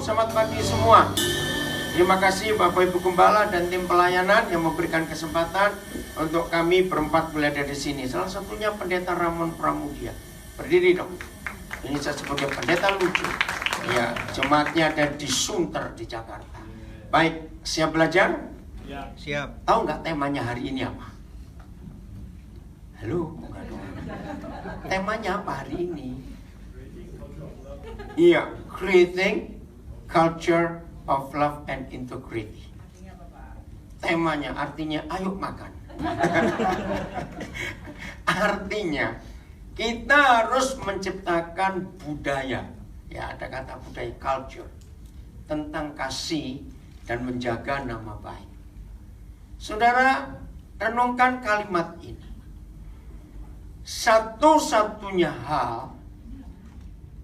selamat pagi semua. Terima kasih Bapak Ibu Gembala dan tim pelayanan yang memberikan kesempatan untuk kami berempat berada di sini. Salah satunya Pendeta Ramon Pramudia. Berdiri dong. Ini saya sebagai pendeta lucu. Ya, jemaatnya ada di Sunter di Jakarta. Baik, siap belajar? Ya. Siap. Tahu nggak temanya hari ini apa? Halo, enggak dong. Temanya apa hari ini? Iya, creating culture of love and integrity. Temanya artinya ayo makan. Artinya kita harus menciptakan budaya. Ya, ada kata budaya culture tentang kasih dan menjaga nama baik. Saudara, renungkan kalimat ini. Satu-satunya hal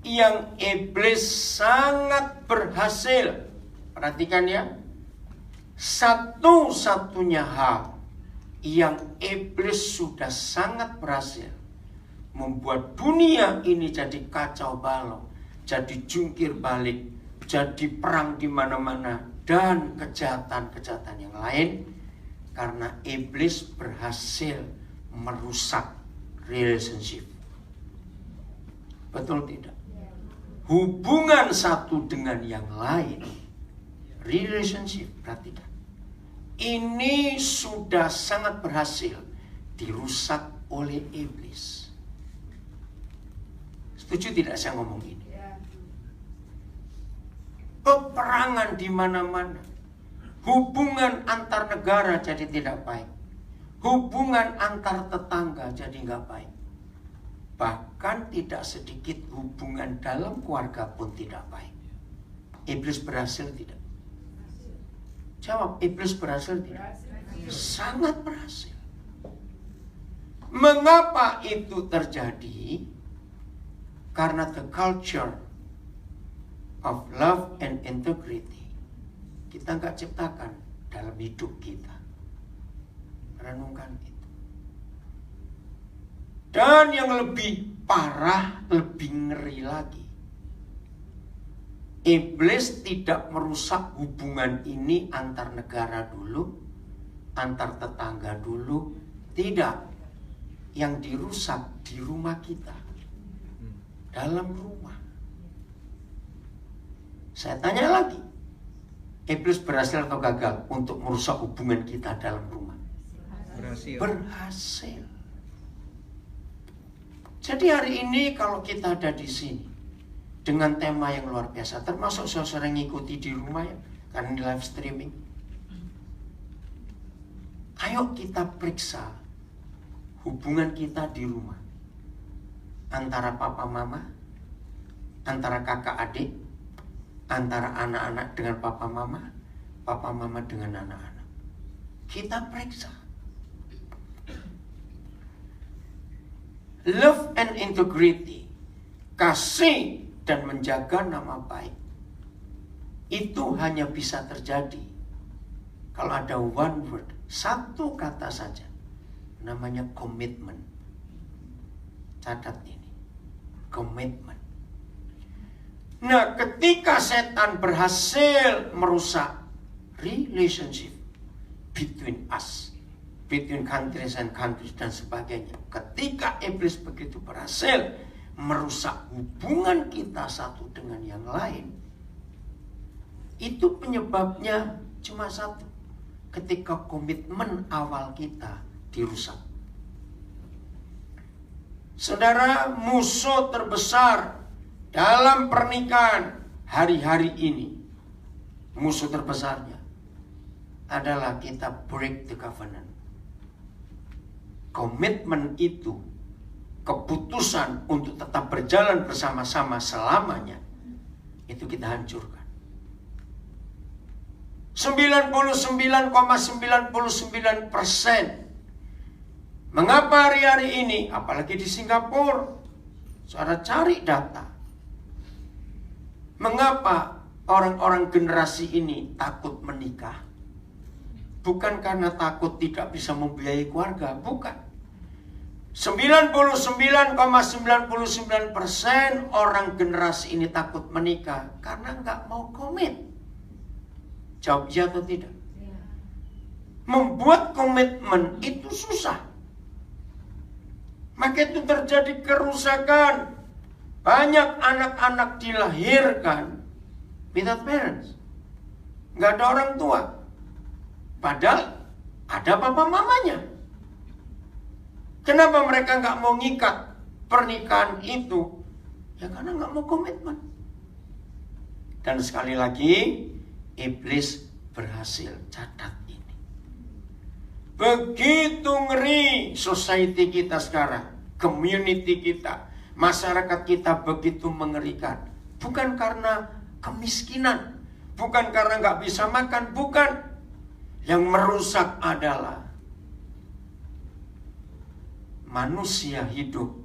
yang iblis sangat berhasil, perhatikan ya, satu-satunya hal yang iblis sudah sangat berhasil membuat dunia ini jadi kacau balau, jadi jungkir balik, jadi perang di mana-mana dan kejahatan-kejahatan yang lain, karena iblis berhasil merusak relationship. Betul tidak? Hubungan satu dengan yang lain, relationship, perhatikan. Ini sudah sangat berhasil dirusak oleh iblis. Setuju tidak saya ngomong ini? Peperangan di mana-mana. Hubungan antar negara jadi tidak baik. Hubungan antar tetangga jadi nggak baik. Bahkan tidak sedikit hubungan dalam keluarga pun tidak baik. Iblis berhasil tidak? Jawab, iblis berhasil tidak? Sangat berhasil. Mengapa itu terjadi? Karena the culture of love and integrity kita nggak ciptakan dalam hidup kita. Renungkan itu. Dan yang lebih parah, lebih ngeri lagi, iblis tidak merusak hubungan ini antar negara dulu, antar tetangga dulu. Tidak. Yang dirusak di rumah kita, dalam rumah. Saya tanya lagi, iblis berhasil atau gagal untuk merusak hubungan kita dalam rumah? Berhasil. Berhasil. Jadi hari ini kalau kita ada di sini dengan tema yang luar biasa, termasuk saudara yang ngikuti di rumah ya, karena di live streaming. Ayo kita periksa hubungan kita di rumah. Antara papa mama, antara kakak adik, antara anak-anak dengan papa mama dengan anak-anak. Kita periksa. Love and integrity, kasih dan menjaga nama baik, itu hanya bisa terjadi kalau ada one word, satu kata saja, namanya komitmen. Catat ini, komitmen. Nah, ketika setan berhasil merusak relationship between us, between countries and countries dan sebagainya, ketika iblis begitu berhasil merusak hubungan kita satu dengan yang lain, itu penyebabnya cuma satu. Ketika komitmen awal kita dirusak. Saudara, musuh terbesar dalam pernikahan hari-hari ini, musuh terbesarnya adalah kita break the covenant. Komitmen itu, keputusan untuk tetap berjalan bersama-sama selamanya, itu kita hancurkan. 99,99%. Mengapa hari-hari ini, apalagi di Singapura, saudara cari data, mengapa orang-orang generasi ini takut menikah? Bukan karena takut tidak bisa membiayai keluarga, bukan. 99,99% orang generasi ini takut menikah karena nggak mau komit. Jawab iya atau tidak? Membuat komitmen itu susah. Maka itu terjadi kerusakan. Banyak anak-anak dilahirkan without parents. Nggak ada orang tua. Padahal ada papa mamanya. Kenapa mereka nggak mau ngikat pernikahan itu? Ya karena nggak mau komitmen. Dan sekali lagi, iblis berhasil. Catat ini. Begitu ngeri society kita sekarang, community kita, masyarakat kita begitu mengerikan. Bukan karena kemiskinan, bukan karena nggak bisa makan, bukan. Yang merusak adalah manusia hidup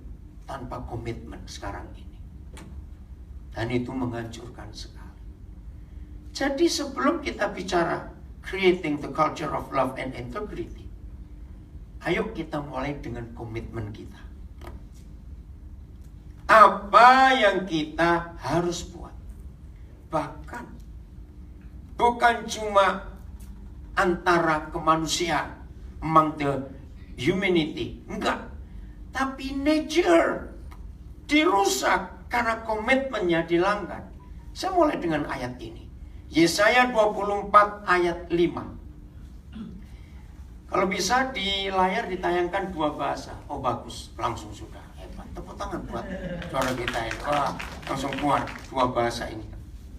tanpa komitmen sekarang ini. Dan itu menghancurkan sekali. Jadi sebelum kita bicara creating the culture of love and integrity, ayo kita mulai dengan komitmen kita. Apa yang kita harus buat? Bahkan bukan cuma antara kemanusiaan, among the humanity, enggak. Tapi nature dirusak karena komitmennya dilanggar. Saya mulai dengan ayat ini. Yesaya 24 ayat 5. Kalau bisa di layar ditayangkan dua bahasa. Oh bagus, langsung sudah. Hebat. Tepuk tangan buat saudara kita ini. Wah, langsung keluar dua bahasa ini.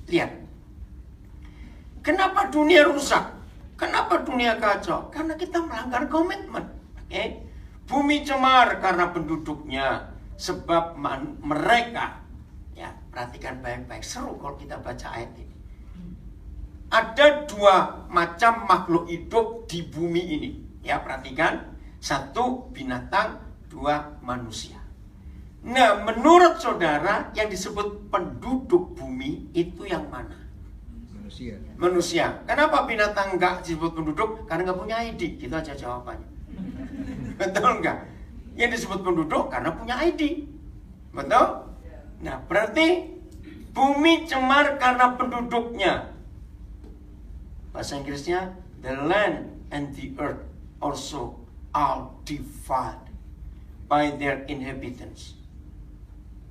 Lihat. Kenapa dunia rusak? Kenapa dunia kacau? Karena kita melanggar komitmen. Okay? Bumi cemar karena penduduknya. Sebab mereka, ya perhatikan baik-baik. Seru kalau kita baca ayat ini. Ada dua macam makhluk hidup di bumi ini. Ya perhatikan. Satu binatang, dua manusia. Nah menurut saudara yang disebut penduduk bumi itu yang mana? Manusia. Kenapa binatang enggak disebut penduduk? Karena enggak punya ID. Gitu aja jawabannya. Betul enggak? Yang disebut penduduk karena punya ID. Betul? Nah, berarti bumi cemar karena penduduknya. Bahasa Inggrisnya, the land and the earth also are defiled by their inhabitants.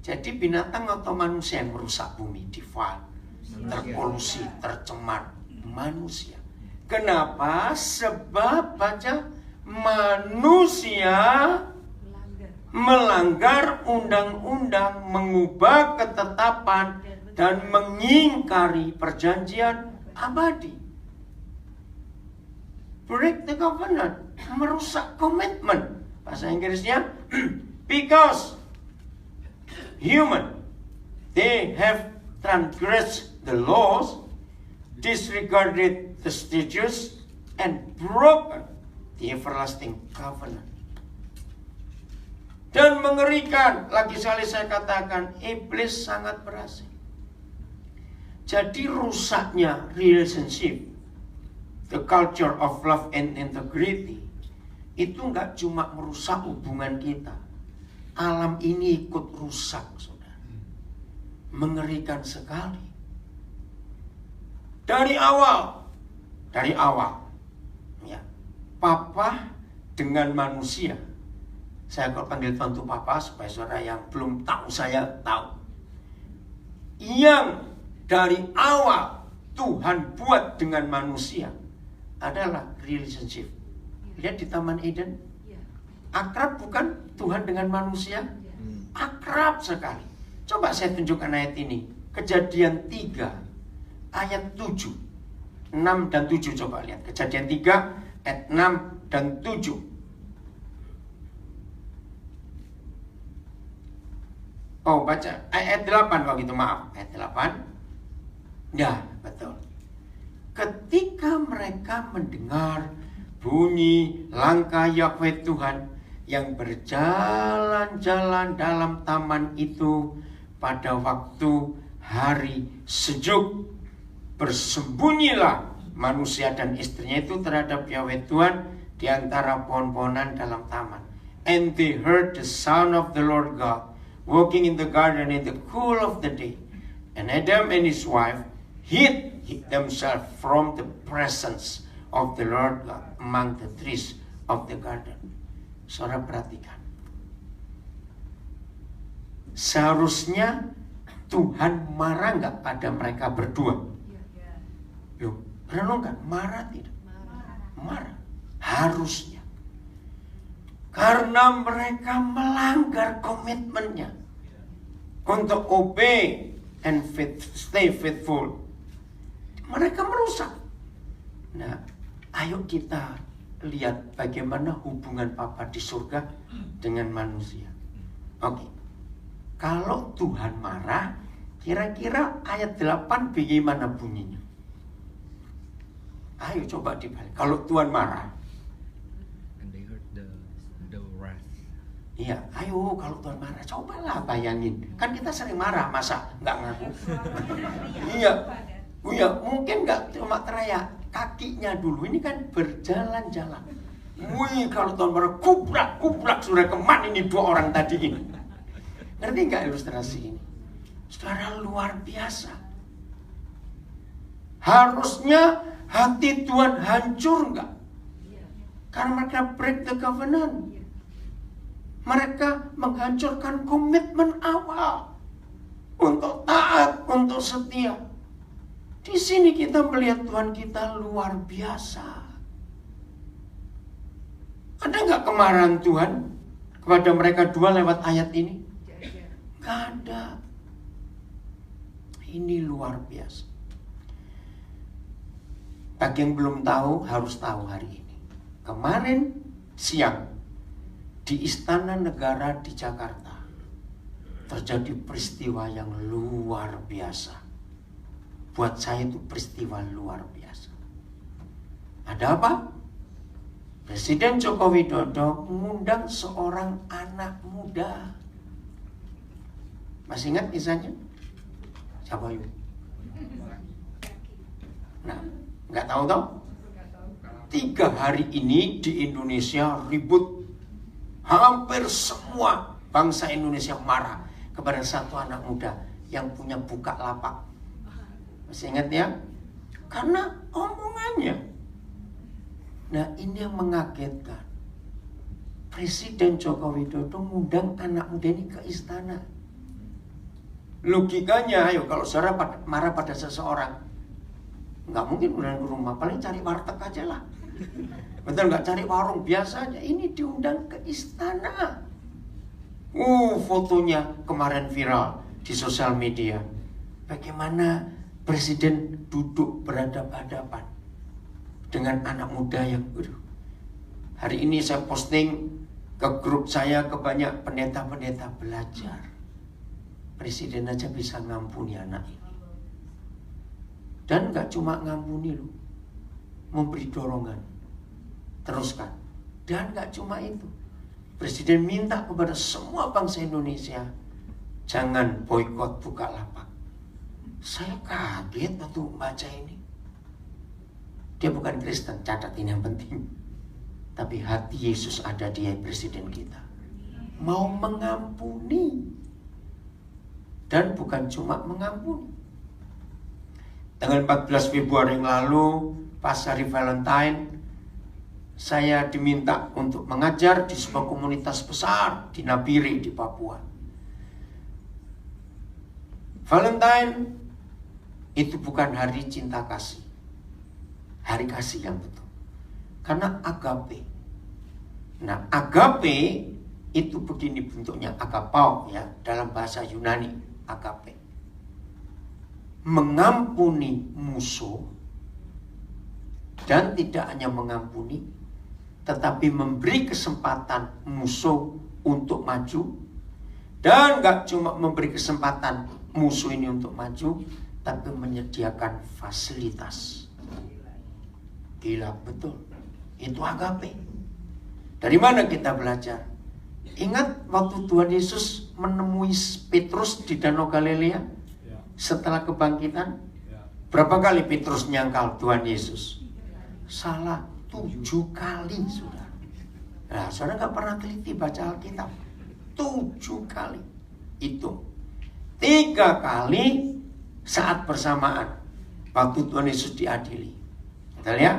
Jadi binatang atau manusia yang merusak bumi, defiled. Terpolusi, tercemar manusia. Kenapa? Sebab baca manusia melanggar undang-undang, mengubah ketetapan dan mengingkari perjanjian abadi. Break the covenant, merusak komitmen. Bahasa Inggrisnya because human they have transgressed the laws, disregarded the statutes, and broken the everlasting covenant. Dan mengerikan, lagi sekali saya katakan, iblis sangat berhasil. Jadi rusaknya relationship, the culture of love and integrity, itu nggak cuma merusak hubungan kita. Alam ini ikut rusak, saudara. Mengerikan sekali. Dari awal, ya, papa dengan manusia. Saya kalau panggil bantu papa supaya saudara yang belum tahu saya tahu. Yang dari awal Tuhan buat dengan manusia adalah relationship. Lihat di Taman Eden, akrab bukan Tuhan dengan manusia? Akrab sekali. Coba saya tunjukkan ayat ini. Kejadian 3 ayat 7, 6 dan 7 coba lihat. Kejadian 3 ayat 6 dan 7. Oh baca ayat 8 kalau gitu, maaf. Ayat 8. Ya betul. Ketika mereka mendengar bunyi langkah Yahweh Tuhan yang berjalan-jalan dalam taman itu pada waktu hari sejuk, bersembunyilah manusia dan istrinya itu terhadap Yahweh Tuhan di antara pohon-pohonan dalam taman. And they heard the sound of the Lord God walking in the garden in the cool of the day. And Adam and his wife hid themselves from the presence of the Lord God among the trees of the garden. Saudara perhatikan. Seharusnya Tuhan marah nggak pada mereka berdua? Loh, renungkan, marah tidak? Marah. Harusnya. Karena mereka melanggar komitmennya untuk obey and stay faithful. Mereka merusak. Nah, ayo kita lihat bagaimana hubungan Papa di surga dengan manusia. Oke. Kalau Tuhan marah, kira-kira ayat 8 bagaimana bunyinya? Ayo coba dibalik. Kalau Tuhan marah. And they heard the wrath. Iya, ayo kalau Tuhan marah, cobalah bayangin. Kan kita sering marah, masa nggak ngaku? Iya, mungkin nggak cuma teriak, kakinya dulu ini kan berjalan-jalan. Wih, kalau Tuhan marah, kubrak, sudah kemana ini dua orang tadi ini? Ngerti nggak ilustrasi ini? Saudara, luar biasa. Harusnya hati Tuhan hancur nggak? Karena mereka break the covenant. Mereka menghancurkan komitmen awal untuk taat, untuk setia. Di sini kita melihat Tuhan kita luar biasa. Ada nggak kemarahan Tuhan kepada mereka dua lewat ayat ini? Nggak ada. Ini luar biasa. Bagi yang belum tahu, harus tahu hari ini. Kemarin siang di Istana Negara di Jakarta terjadi peristiwa yang luar biasa. Buat saya itu peristiwa luar biasa. Ada apa? Presiden Joko Widodo mengundang seorang anak muda. Masih ingat kisahnya? Siapa yuk? Nah, nggak tahu toh? 3 hari ini di Indonesia ribut. Hampir semua bangsa Indonesia marah kepada satu anak muda yang punya buka lapak. Masih ingat ya? Karena omongannya. Nah, ini yang mengagetkan. Presiden Joko Widodo mengundang anak muda ini ke istana. Logikanya, ayo kalau saudara marah pada seseorang, nggak mungkin undang ke rumah, paling cari warteg aja lah. Betul nggak, cari warung biasa aja. Ini diundang ke istana. Fotonya kemarin viral di sosial media. Bagaimana presiden duduk berhadapan-hadapan dengan anak muda yang hari ini saya posting ke grup saya, ke banyak pendeta-pendeta belajar. Presiden aja bisa ngampuni anak ini. Dan gak cuma ngampuni loh, memberi dorongan, teruskan. Dan gak cuma itu, Presiden minta kepada semua bangsa Indonesia, jangan boikot Bukalapak. Saya kaget waktu baca ini. Dia bukan Kristen, catat ini yang penting. Tapi hati Yesus ada di Presiden kita. Mau mengampuni. Dan bukan cuma mengampuni. Tanggal 14 Februari yang lalu, pas hari Valentine, saya diminta untuk mengajar di sebuah komunitas besar di Nabire di Papua. Valentine itu bukan hari cinta kasih, hari kasih yang betul. Karena agape. Nah, agape itu begini bentuknya, agapao ya, dalam bahasa Yunani, agape. Mengampuni musuh, dan tidak hanya mengampuni, tetapi memberi kesempatan musuh untuk maju. Dan gak cuma memberi kesempatan musuh ini untuk maju, tapi menyediakan fasilitas. Gila betul. Itu agape. Dari mana kita belajar? Ingat waktu Tuhan Yesus menemui Petrus di Danau Galilea setelah kebangkitan? Berapa kali Petrus nyangkal Tuhan Yesus? Salah 7 kali, saudara. Nah, saudara nggak pernah teliti baca Alkitab. 7 kali. Itu 3 kali saat bersamaan waktu Tuhan Yesus diadili. Kita lihat.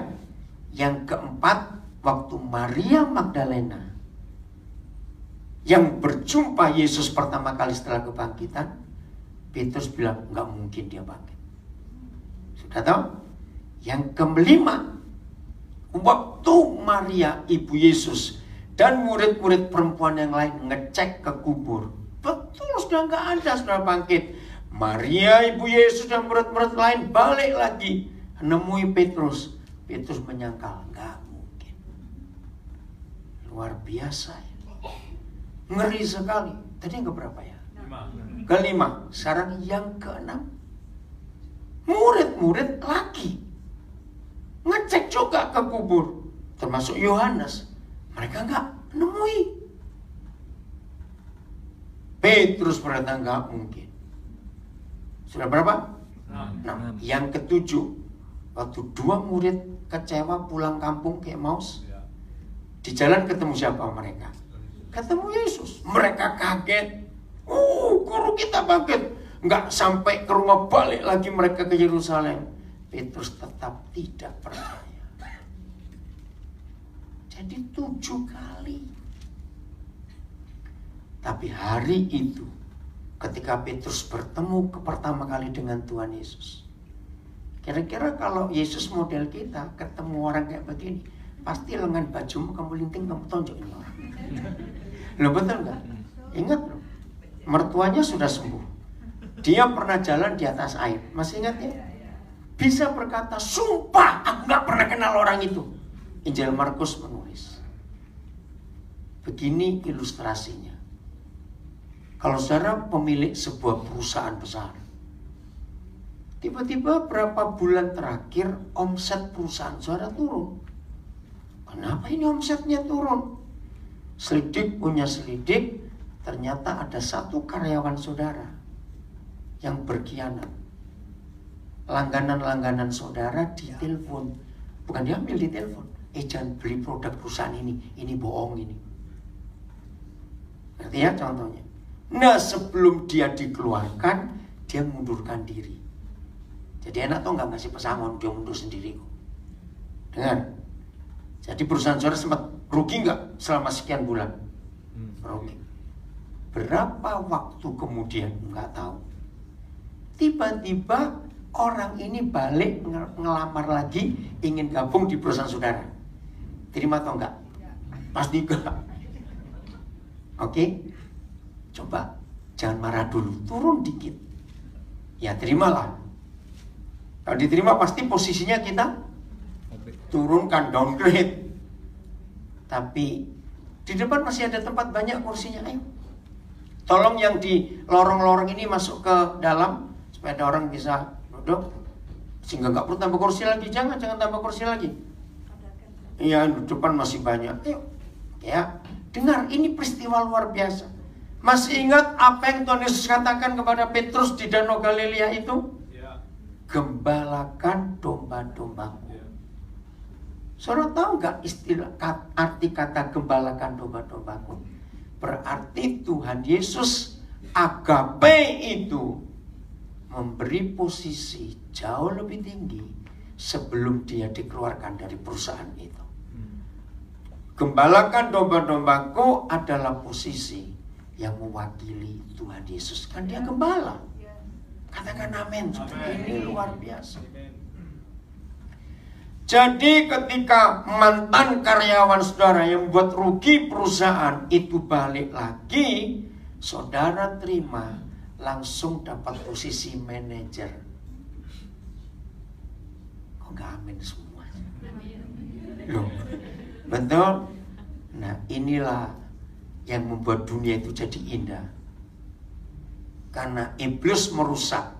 Yang keempat, waktu Maria Magdalena yang berjumpa Yesus pertama kali setelah kebangkitan, Petrus bilang nggak mungkin dia bangkit. Sudah tahu? Yang kelima, waktu Maria ibu Yesus dan murid-murid perempuan yang lain ngecek ke kubur, betul sudah nggak ada, sudah bangkit. Maria ibu Yesus dan murid-murid lain balik lagi menemui Petrus. Petrus menyangkal, nggak mungkin. Luar biasa ya. Ngeri sekali. Tadi yang keberapa ya? 5. Sekarang yang ke-6. Murid-murid lagi ngecek juga ke kubur, termasuk Yohanes. Mereka nggak nemui. Petrus berkata nggak mungkin. Sudah berapa? 6. Yang ke-7, waktu 2 murid kecewa pulang kampung kayak Maus, di jalan ketemu siapa mereka? Ketemu Yesus. Mereka kaget. Guru kita bangkit. Nggak sampai ke rumah, balik lagi mereka ke Yerusalem. Petrus tetap tidak percaya. Jadi 7 kali. Tapi hari itu, ketika Petrus bertemu pertama kali dengan Tuhan Yesus, kira-kira kalau Yesus model kita, ketemu orang kayak begini, pasti lengan bajumu kamu linting, kamu tonjok ini orang. Loh, betul nggak? Ingat loh, mertuanya sudah sembuh. Dia pernah jalan di atas air, masih ingat ya? Bisa berkata, sumpah aku nggak pernah kenal orang itu. Injil Markus menulis. Begini ilustrasinya. Kalau saudara pemilik sebuah perusahaan besar, tiba-tiba berapa bulan terakhir omset perusahaan saudara turun. Kenapa ini omsetnya turun? Selidik punya selidik, ternyata ada 1 karyawan saudara yang berkhianat. Langganan-langganan saudara ditelepon, bukan diambil, ditelepon. Jangan beli produk perusahaan ini bohong ini. Ngerti ya contohnya? Nah, sebelum dia dikeluarkan, dia mundurkan diri. Jadi enak tuh nggak ngasih pesangon, dia mundur sendiri kok. Dengar. Jadi perusahaan saudara sempat rugi nggak selama sekian bulan? Rugi. Berapa waktu kemudian? Nggak tahu. Tiba-tiba orang ini balik ngelamar lagi, ingin gabung di perusahaan saudara. Terima atau enggak? Pasti enggak. Oke? Coba jangan marah dulu, turun dikit. Ya terimalah. Kalau diterima pasti posisinya kita turunkan, downgrade. Tapi di depan masih ada tempat banyak kursinya, ayo. Tolong yang di lorong-lorong ini masuk ke dalam supaya ada orang bisa duduk. Sehingga nggak perlu tambah kursi lagi, jangan tambah kursi lagi. Iya, di depan masih banyak. Ayo, ya, dengar, ini peristiwa luar biasa. Masih ingat apa yang Tuhan Yesus katakan kepada Petrus di Danau Galilea itu? Ya. Gembalakan domba-dombaku. Ya. Saudara tahu nggak istilah arti kata gembalakan domba-dombaku? Berarti Tuhan Yesus agape itu memberi posisi jauh lebih tinggi sebelum dia dikeluarkan dari perusahaan itu. Gembalakan domba-dombaku adalah posisi yang mewakili Tuhan Yesus. Kan dia gembala. Katakan amin. Ini luar biasa. Jadi ketika mantan karyawan saudara yang membuat rugi perusahaan itu balik lagi, saudara terima, langsung dapat posisi manajer. Kok gak amin semua? Loh, betul? Nah, inilah yang membuat dunia itu jadi indah. Karena iblis merusak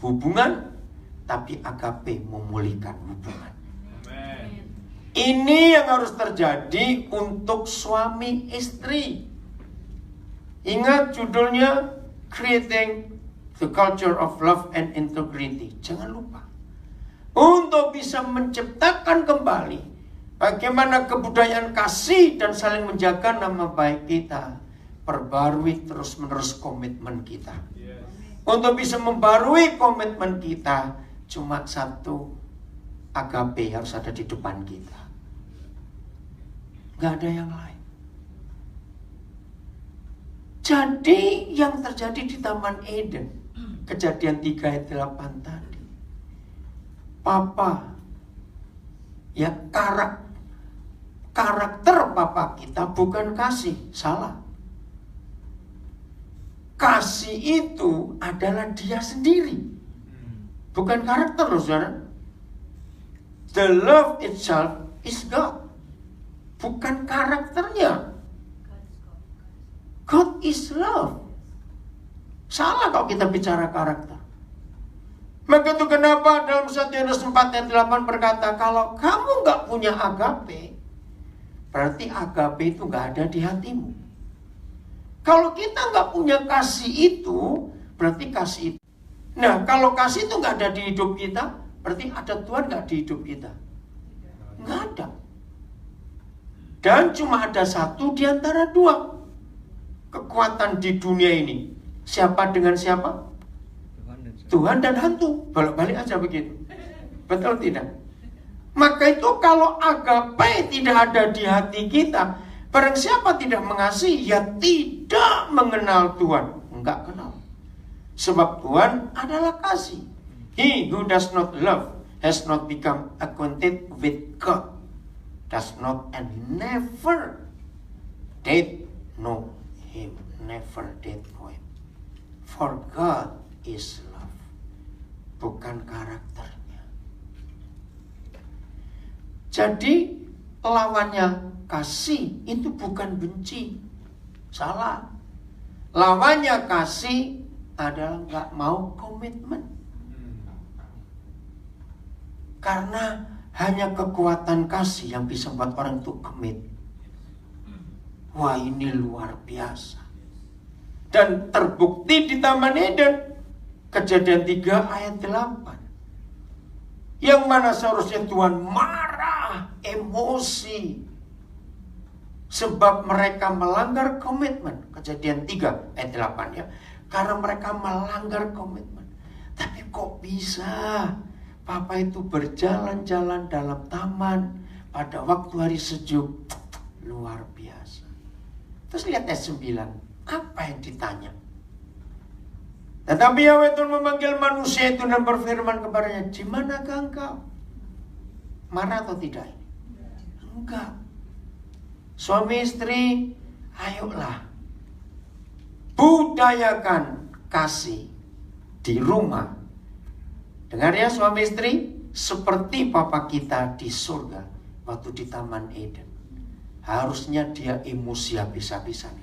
hubungan, tapi agape memulihkan hubungan. Ini yang harus terjadi untuk suami istri. Ingat judulnya, Creating the Culture of Love and Integrity. Jangan lupa. Untuk bisa menciptakan kembali Bagaimana kebudayaan kasih dan saling menjaga nama baik kita. Perbarui terus-menerus komitmen kita. Untuk bisa membarui komitmen kita, cuma satu, agape harus ada di depan kita. Gak ada yang lain. Jadi yang terjadi di Taman Eden, Kejadian 3 ayat 8 tadi, Papa, ya karakter Papa kita bukan kasih, salah. Kasih itu adalah dia sendiri, bukan karakter loh saudara. The love itself is God, bukan karakternya. God is love. Salah kalau kita bicara karakter. Maka itu kenapa dalam 1 Yohanes 4 ayat 8 berkata, kalau kamu gak punya agape, berarti agape itu gak ada di hatimu. Kalau kita gak punya kasih itu, berarti kasih itu. Nah, kalau kasih itu gak ada di hidup kita, berarti ada Tuhan gak di hidup kita? Gak ada. Dan cuma ada satu di antara dua kekuatan di dunia ini. Siapa dengan siapa? Tuhan dan hantu. Balik-balik aja begitu. Betul tidak? Maka itu kalau agape tidak ada di hati kita, barang siapa tidak mengasihi, ya tidak mengenal Tuhan. Enggak kenal. Sebab Tuhan adalah kasih. He who does not love has not become acquainted with God. Does not and never did know him. Never did know him. For God is love. Bukan karakternya. Jadi lawannya kasih itu bukan benci. Salah. Lawannya kasih adalah gak mau komitmen. Karena hanya kekuatan kasih yang bisa membuat orang itu komit. Wah, ini luar biasa. Dan terbukti di Taman Eden, Kejadian 3 ayat 8. Yang mana seharusnya Tuhan marah, emosi, sebab mereka melanggar komitmen. Kejadian 3 ayat 8 ya. Karena mereka melanggar komitmen. Tapi kok bisa Papa itu berjalan-jalan dalam taman pada waktu hari sejuk? Luar biasa. Terus lihat ayat 9. Apa yang ditanya? Tetapi Yahweh Tuhan memanggil manusia itu dan berfirman kepadanya, di manakah engkau? Marah atau tidak? Enggak. Suami istri, ayolah budayakan kasih di rumah. Dengar ya suami istri, seperti Papa kita di surga waktu di Taman Eden. Harusnya dia emosi habis-habisan.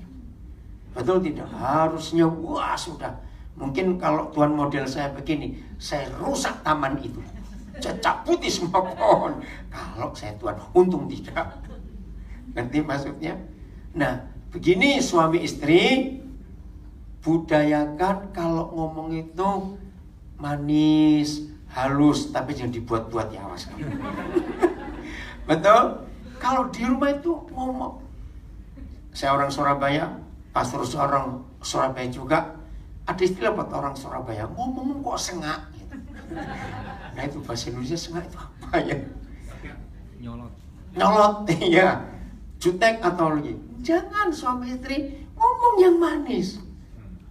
Betul tidak? Harusnya wah sudah. Mungkin kalau Tuhan model saya begini, saya rusak taman itu, saya cabuti semua pohon. Kalau saya Tuhan, untung tidak. Ngerti maksudnya? Nah, begini suami istri, budayakan kalau ngomong itu manis, halus, tapi jangan dibuat-buat ya, awas kamu. Betul? Kalau di rumah itu ngomong. Saya orang Surabaya, pastor orang Surabaya juga. Ada istilah buat orang Surabaya, ngomong kok sengak gitu. Nah itu bahasa Indonesia sengak itu apa ya? Nyolot, iya. Jutek atau lagi. Jangan suami istri ngomong yang manis.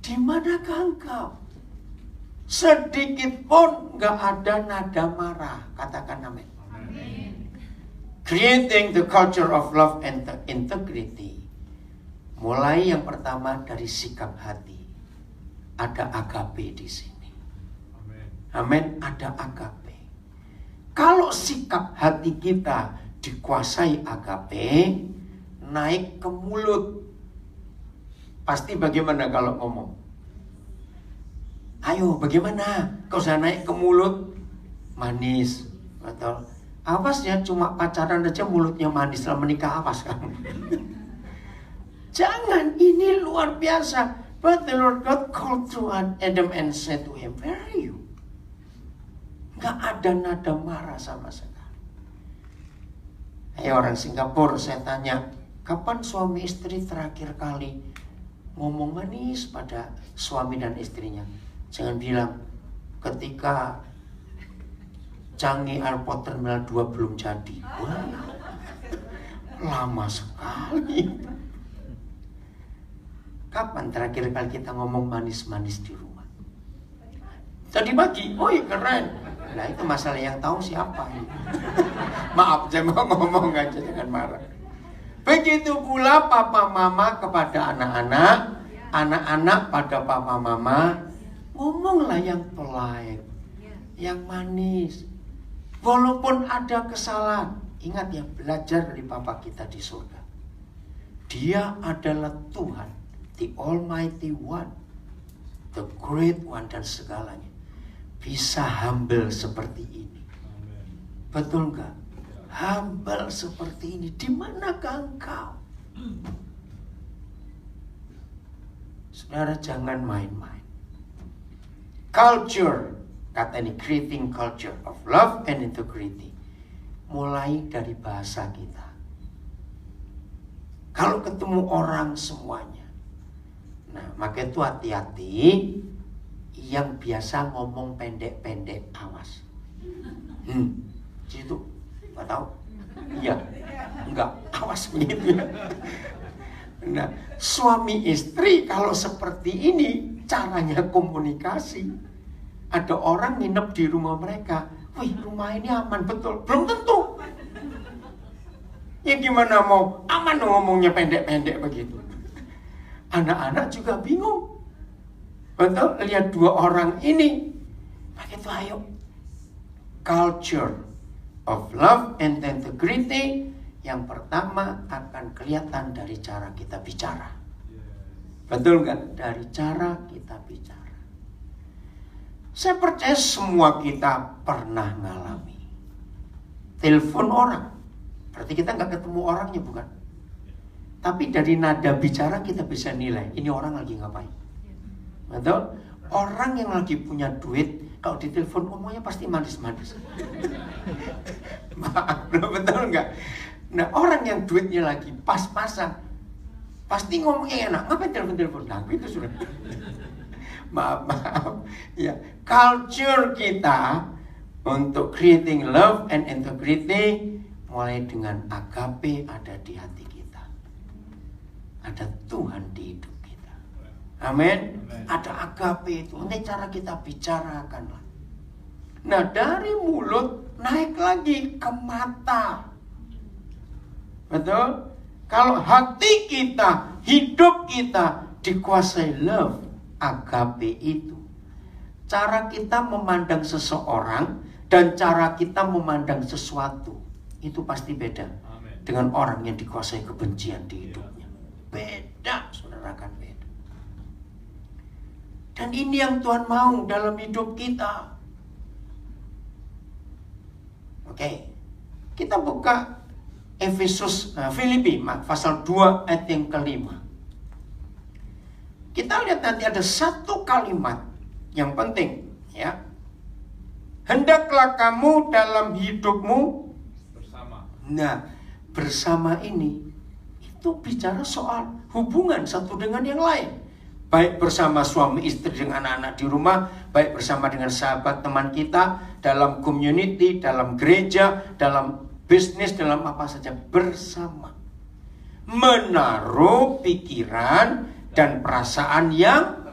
Di manakah engkau? Sedikit pun gak ada nada marah. Katakan amin. Creating the culture of love and the integrity. Mulai yang pertama dari sikap hati. Ada agape di sini. Amin. Ada agape. Kalau sikap hati kita dikuasai agape, naik ke mulut. Pasti bagaimana kalau ngomong? Ayo bagaimana? Kau usah naik ke mulut manis. Betul. Awas ya, cuma pacaran aja mulutnya manis, setelah menikah awas kamu. Jangan, ini luar biasa. But the Lord God called to Adam and said to him, where are you? Gak ada nada marah sama sekali. Orang Singapura, saya tanya, kapan suami istri terakhir kali ngomong manis pada suami dan istrinya? Jangan bilang ketika Changi Airport Terminal 2 belum jadi. Wah, lama sekali. Kapan terakhir kali kita ngomong manis-manis di rumah? Tadi pagi, oh iya keren. Nah itu masalah yang tahu siapa ini. Maaf, saya mau ngomong aja, jangan marah. Begitu pula papa mama kepada anak-anak, anak-anak pada papa mama. Ngomonglah yang polite, yang manis. Walaupun ada kesalahan, ingat ya, belajar dari papa kita di surga. Dia adalah Tuhan, the Almighty One, the Great One, dan segalanya. Bisa humble seperti ini. Betul nggak? Humble seperti ini. Di manakah engkau? Saudara, jangan main-main. Culture, kata ini, creating culture of love and integrity. Mulai dari bahasa kita. Kalau ketemu orang semuanya. Nah, maka itu hati-hati. Yang biasa ngomong pendek-pendek, awas. Situ, nggak tahu? Iya, enggak, awas begitu ya. Nah, suami istri kalau seperti ini caranya komunikasi. Ada orang nginep di rumah mereka, wih rumah ini aman betul, belum tentu. Ya gimana mau aman ngomongnya pendek-pendek begitu. Anak-anak juga bingung. Betul, lihat dua orang ini. Maka itu ayo. Culture of love and integrity. Yang pertama akan kelihatan dari cara kita bicara. Betul kan? Dari cara kita bicara. Saya percaya semua kita pernah ngalami. Telepon orang. Berarti kita nggak ketemu orangnya, bukan? Tapi dari nada bicara kita bisa nilai. Ini orang lagi ngapain. Betul? Orang yang lagi punya duit, kalau ditelepon ngomongnya pasti manis-manis. Maaf, betul nggak? Nah, orang yang duitnya lagi pas-pasan, pasti ngomongnya enak. Ngapain telepon-telepon? Nah, itu sudah. Maaf. Ya, culture kita untuk creating love and integrity mulai dengan agape ada di hati kita. Ada Tuhan di hidup. Amin. Ada agape itu. Ini cara kita bicarakanlah. Nah, dari mulut naik lagi ke mata. Betul? Kalau hati kita, hidup kita dikuasai love, agape itu. Cara kita memandang seseorang dan cara kita memandang sesuatu itu pasti beda. Amen. Dengan orang yang dikuasai kebencian di hidupnya. Beda, saudara, kan beda. Dan ini yang Tuhan mau dalam hidup kita. Oke. Kita buka Filipi pasal 2 ayat yang kelima. Kita lihat nanti ada satu kalimat yang penting, ya. Hendaklah kamu dalam hidupmu bersama. Nah, bersama ini itu bicara soal hubungan satu dengan yang lain. Baik bersama suami istri dengan anak-anak di rumah, baik bersama dengan sahabat teman kita, dalam community, dalam gereja, dalam bisnis, dalam apa saja, bersama. Menaruh pikiran dan perasaan yang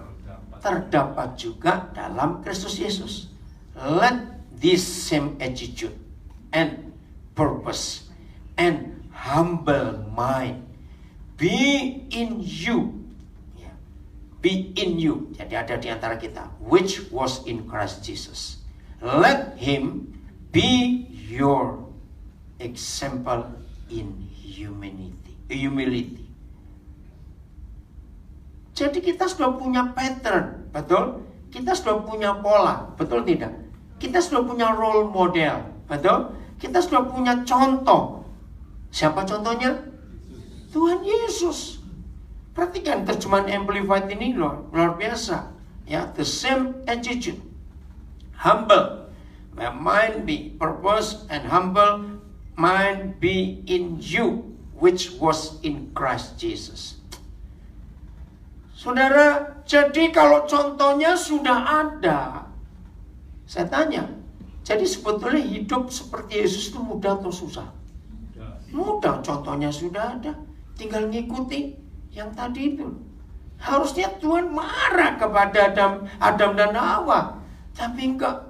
terdapat juga dalam Kristus Yesus. Let this same attitude and purpose and humble mind be in you. Be in you. Jadi ada di antara kita. Which was in Christ Jesus. Let him be your example in humility. Jadi kita sudah punya pattern. Betul? Kita sudah punya pola. Betul tidak? Kita sudah punya role model. Betul? Kita sudah punya contoh. Siapa contohnya? Tuhan Yesus. Perhatikan terjemahan Amplified ini luar biasa. Ya, the same attitude. Humble. Mind be purpose and humble mind be in you, which was in Christ Jesus. Saudara, jadi kalau contohnya sudah ada, saya tanya, jadi sebetulnya hidup seperti Yesus itu mudah atau susah? Mudah, contohnya sudah ada, tinggal ngikuti yang tadi itu. Harusnya Tuhan marah kepada Adam dan Hawa, tapi enggak.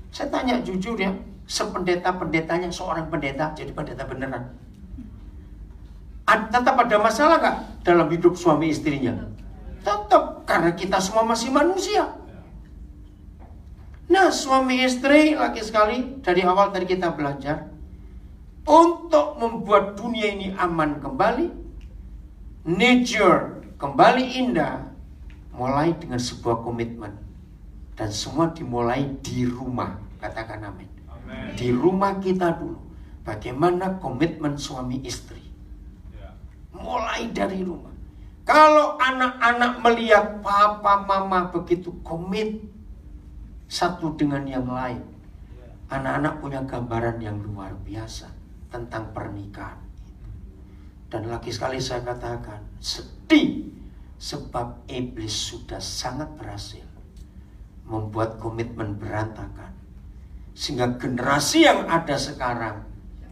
Saya tanya jujur ya, sependeta-pendetanya seorang pendeta, jadi pendeta beneran, tetap ada masalah enggak dalam hidup suami istrinya? Tetap, karena kita semua masih manusia. Nah, suami istri, lagi sekali, dari awal tadi kita belajar, untuk membuat dunia ini aman kembali, nature kembali indah, mulai dengan sebuah komitmen. Dan semua dimulai di rumah, katakan amin. Di rumah kita dulu, bagaimana komitmen suami istri. Mulai dari rumah. Kalau anak-anak melihat papa mama begitu komit satu dengan yang lain, anak-anak punya gambaran yang luar biasa tentang pernikahan. Dan lagi sekali saya katakan, sedih sebab iblis sudah sangat berhasil membuat komitmen berantakan, sehingga generasi yang ada sekarang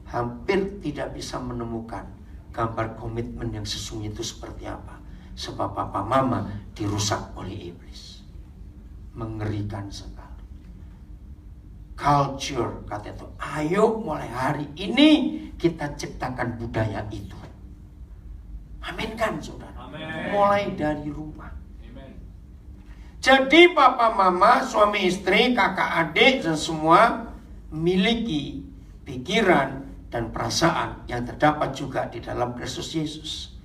hampir tidak bisa menemukan gambar komitmen yang sesungguhnya itu seperti apa. Sebab papa mama dirusak oleh iblis. Mengerikan sekali. Culture, kata itu, ayo mulai hari ini kita ciptakan budaya itu. Amin kan saudara? Amen. Mulai dari rumah. Amen. Jadi papa mama, suami istri, kakak adik dan semua memiliki pikiran dan perasaan yang terdapat juga di dalam Kristus Yesus.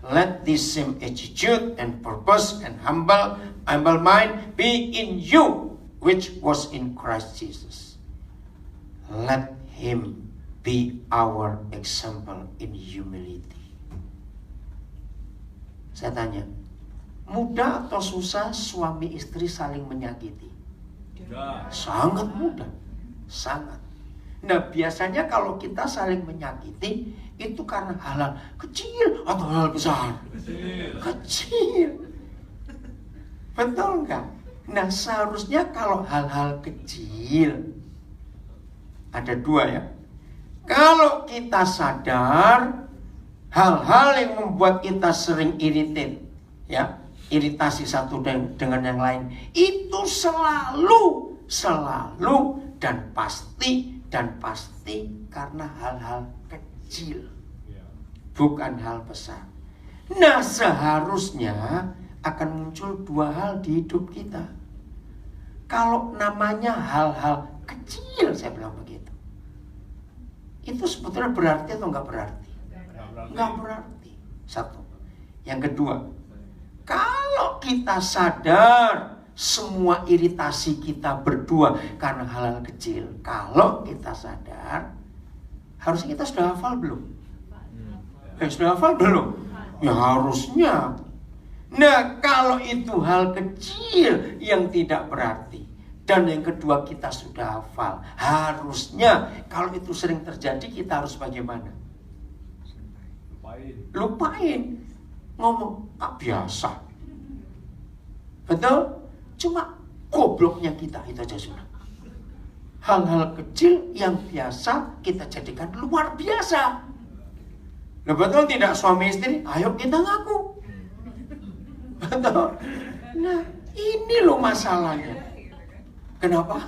Let this same attitude and purpose and humble mind be in you, which was in Christ Jesus. Let him be our example in humility. Saya tanya, mudah atau susah suami istri saling menyakiti? Sangat mudah, sangat. Nah, biasanya kalau kita saling menyakiti itu karena hal-hal kecil atau hal besar? Kecil. Betul enggak? Nah, seharusnya kalau hal-hal kecil, ada dua ya. Kalau kita sadar hal-hal yang membuat kita sering irritate, ya, iritasi satu dengan yang lain, itu selalu dan pasti karena hal-hal kecil, bukan hal besar. Nah, seharusnya akan muncul dua hal di hidup kita. Kalau namanya hal-hal kecil, saya bilang begitu, itu sebetulnya berarti atau enggak berarti? Enggak berarti. Satu. Yang kedua, kalau kita sadar semua iritasi kita berdua karena hal-hal kecil, kalau kita sadar, harusnya kita sudah hafal belum? Sudah hafal belum? Ya harusnya. Nah, kalau itu hal kecil yang tidak berarti, dan yang kedua kita sudah hafal, harusnya kalau itu sering terjadi kita harus bagaimana? Lupain. Ngomong, biasa. Betul? Cuma gobloknya kita itu aja sudah. Hal-hal kecil yang biasa kita jadikan luar biasa. Nah, betul tidak suami istri? Ayo kita ngaku. Betul. Nah, ini loh masalahnya. Kenapa?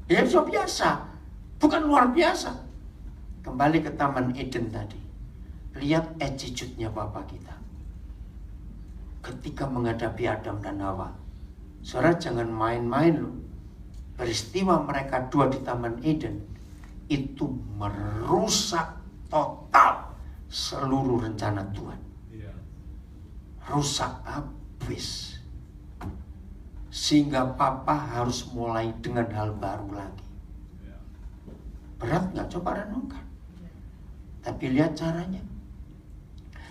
Ya sudah biasa, bukan luar biasa. Kembali ke Taman Eden tadi. Lihat attitude-nya Bapak kita ketika menghadapi Adam dan Hawa. Saudara jangan main-main loh. Peristiwa mereka dua di Taman Eden itu merusak total seluruh rencana Tuhan. Rusak habis. Sehingga Papa harus mulai dengan hal baru lagi. Berat gak? Coba renungkan. Tapi lihat caranya.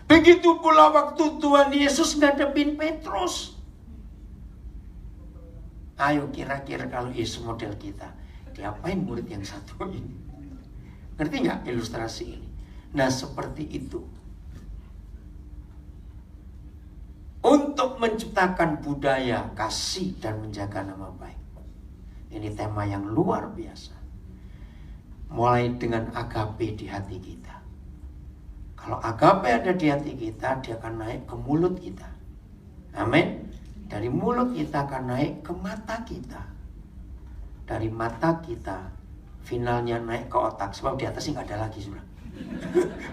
Begitu pula waktu Tuhan Yesus ngadepin Petrus. Ayo kira-kira kalau Yesus model kita, diapain murid yang satu ini? Ngerti nggak ilustrasi ini? Nah, seperti itu. Untuk menciptakan budaya kasih dan menjaga nama baik. Ini tema yang luar biasa. Mulai dengan agape di hati kita. Kalau agape ada di hati kita, dia akan naik ke mulut kita. Amin. Dari mulut kita akan naik ke mata kita. Dari mata kita, finalnya naik ke otak. Sebab di atas nggak ada lagi, sudah.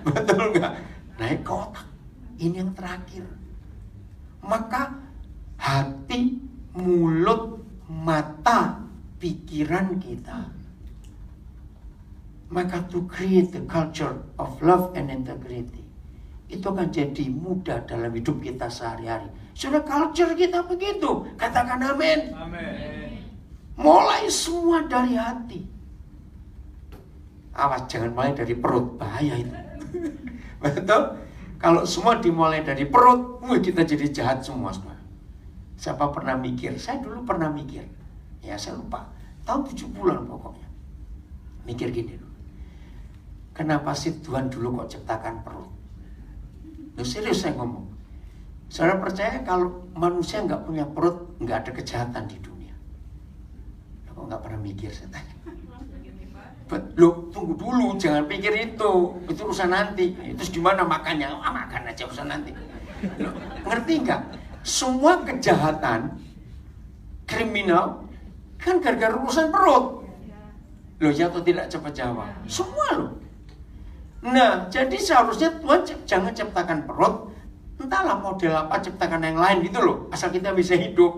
Betul nggak? Naik ke otak. Ini yang terakhir. Maka hati, mulut, mata, pikiran kita. Maka to create the culture of love and integrity, itu akan jadi mudah dalam hidup kita sehari-hari. Sudah culture kita begitu. Katakan amin. Amin. Mulai semua dari hati. Awas, jangan mulai dari perut. Bahaya itu. Betul? Kalau semua dimulai dari perut, kita jadi jahat semua. Siapa pernah mikir? Saya dulu pernah mikir. Ya, saya lupa. Tahun 70-an pokoknya. Mikir gini dulu. Kenapa sih Tuhan dulu kok ciptakan perut? Loh, serius saya ngomong. Saudara percaya kalau manusia nggak punya perut, nggak ada kejahatan di dunia? Loh, kok nggak pernah mikir saya tanya? Loh, tunggu dulu, jangan pikir itu urusan nanti. Itu gimana makannya? Makan aja urusan nanti. Loh, ngerti nggak? Semua kejahatan kriminal kan gara-gara urusan perut. Loh, ya atau tidak? Cepat jawab. Semua loh. Nah, jadi seharusnya Tuhan jangan ciptakan perut, entahlah model apa, ciptakan yang lain gitu loh, asal kita bisa hidup.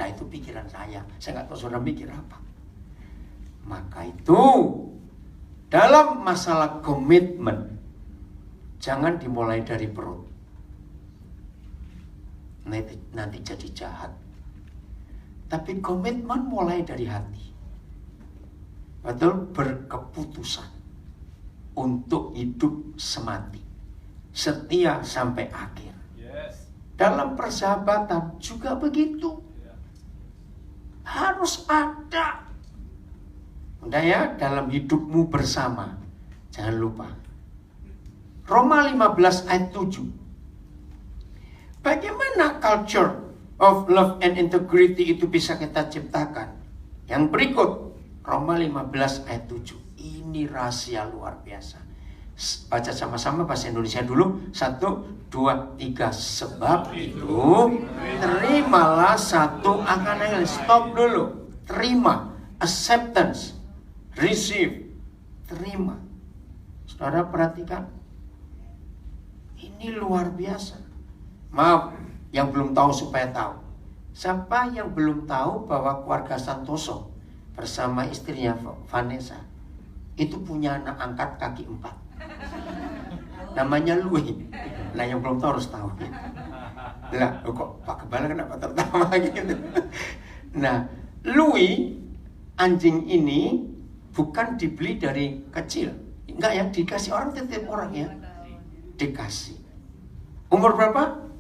Nah, itu pikiran saya nggak tahu saudara mikir apa. Maka itu dalam masalah komitmen, jangan dimulai dari perut, nanti jadi jahat. Tapi komitmen mulai dari hati. Betul, berkeputusan untuk hidup semati, setia sampai akhir. Yes. Dalam persahabatan juga begitu. Harus ada. Udah ya, dalam hidupmu bersama. Jangan lupa. Roma 15 ayat 7. Bagaimana culture of love and integrity itu bisa kita ciptakan? Yang berikut, Roma 15 ayat 7. Ini rahasia luar biasa. Baca sama-sama bahasa Indonesia dulu. 1, 2, 3. Sebab itu terimalah satu akan yang stop dulu. Terima. Acceptance. Receive. Terima. Saudara perhatikan. Ini luar biasa. Maaf, yang belum tahu supaya tahu. Siapa yang belum tahu bahwa keluarga Santoso bersama istrinya Vanessa itu punya anak angkat kaki 4, namanya Louis. Nah, yang belum tahu harus tahu. Lah, kok Pak Kepala kenapa tertawa gitu? Nah, Louis anjing ini bukan dibeli dari kecil, enggak ya, dikasih orang, titip orang ya, dikasih. Umur berapa?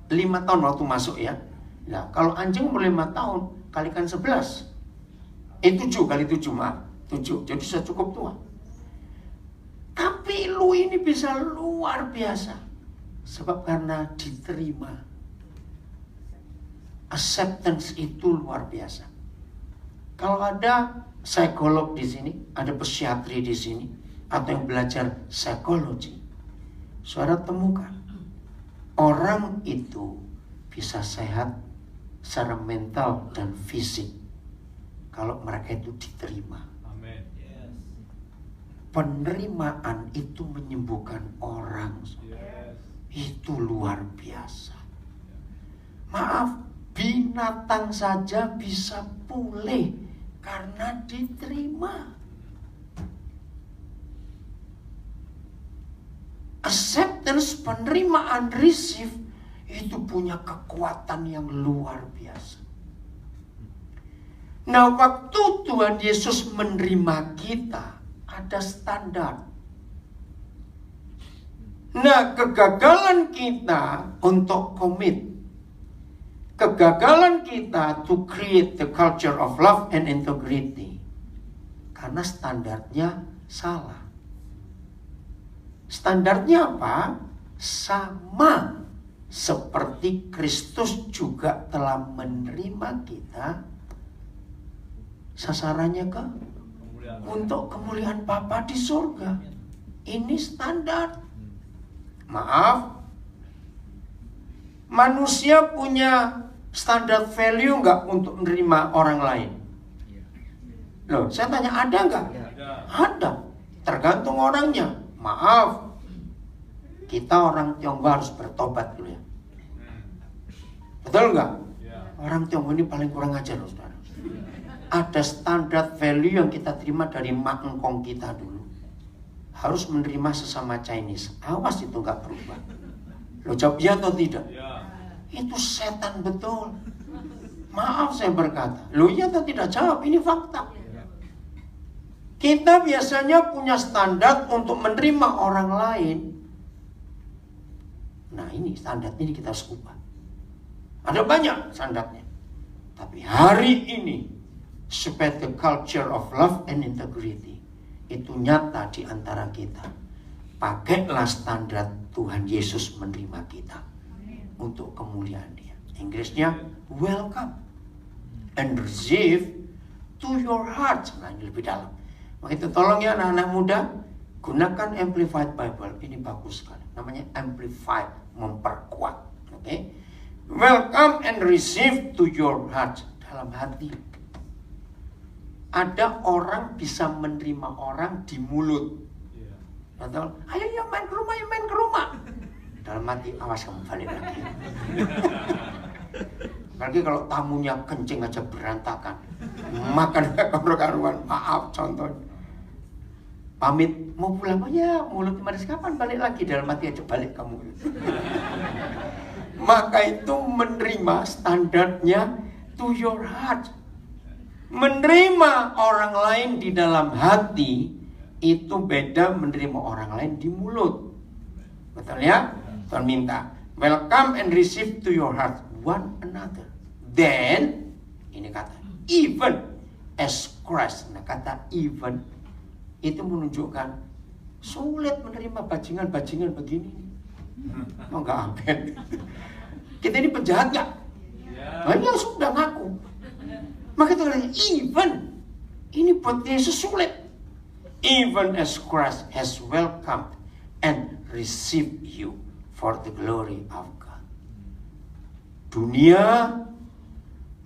5 tahun waktu masuk ya. Nah, kalau anjing umur 5 tahun kalikan 11, 7 kali 7, maaf. 7, jadi sudah cukup tua. Tapi lu ini bisa luar biasa. Sebab karena diterima. Acceptance itu luar biasa. Kalau ada psikolog di sini, ada psikiatri di sini, atau yang belajar psikologi, saudara temukan orang itu bisa sehat secara mental dan fisik kalau mereka itu diterima. Penerimaan itu menyembuhkan orang. Yes. Itu luar biasa. Maaf, binatang saja bisa pulih karena diterima. Acceptance, penerimaan, receive itu punya kekuatan yang luar biasa. Nah, waktu Tuhan Yesus menerima kita, ada standar. Nah, kegagalan kita untuk komit, kegagalan kita to create the culture of love and integrity, karena standarnya salah. Standarnya apa? Sama seperti Kristus juga telah menerima kita. Sasarannya ke untuk kemuliaan Bapa di surga. Ini standar. Maaf, manusia punya standar value nggak untuk menerima orang lain? Loh, saya tanya, ada nggak? Ada. Tergantung orangnya. Maaf, kita orang Tionghoa harus bertobat dulu ya. Betul nggak? Orang Tionghoa ini paling kurang ajar loh, saudara. Ada standar value yang kita terima dari mak engkong kita dulu. Harus menerima sesama Chinese. Awas itu nggak berubah. Lo jawab ya atau tidak? Itu setan betul. Maaf saya berkata. Lo ya atau tidak? Jawab, ini fakta. Kita biasanya punya standar untuk menerima orang lain. Nah ini standar ini kita harus ubah. Ada banyak standarnya. Tapi hari ini, supaya the culture of love and integrity itu nyata di antara kita, pakailah standar Tuhan Yesus menerima kita untuk kemuliaan Dia. Inggrisnya welcome and receive to your heart. Nah ini lebih dalam. Maka itu tolong ya anak-anak muda, gunakan Amplified Bible. Ini bagus sekali. Namanya Amplified, memperkuat. Oke? Welcome and receive to your heart. Dalam hati. Ada orang bisa menerima orang di mulut. Betul? Ayo ya main ke rumah, ya main ke rumah. Dalam hati, awas kamu balik lagi. Apalagi kalau tamunya kencing aja berantakan. Makan karuan, maaf contohnya. Pamit mau pulang, oh ya mulut manis, kapan balik lagi? Dalam hati aja, balik kamu. Maka itu menerima standarnya to your heart. Menerima orang lain di dalam hati itu beda menerima orang lain di mulut. Betul ya? Tuhan minta welcome and receive to your heart one another. Then ini kata even as Christ. Nah kata even itu menunjukkan sulit menerima bajingan-bajingan begini. Mau nggak amin? Kita ini penjahat nggak? Banyak sudah ngaku. Maka itu katanya even. Ini buat Yesus sulit. Even as Christ has welcomed and received you for the glory of God. Dunia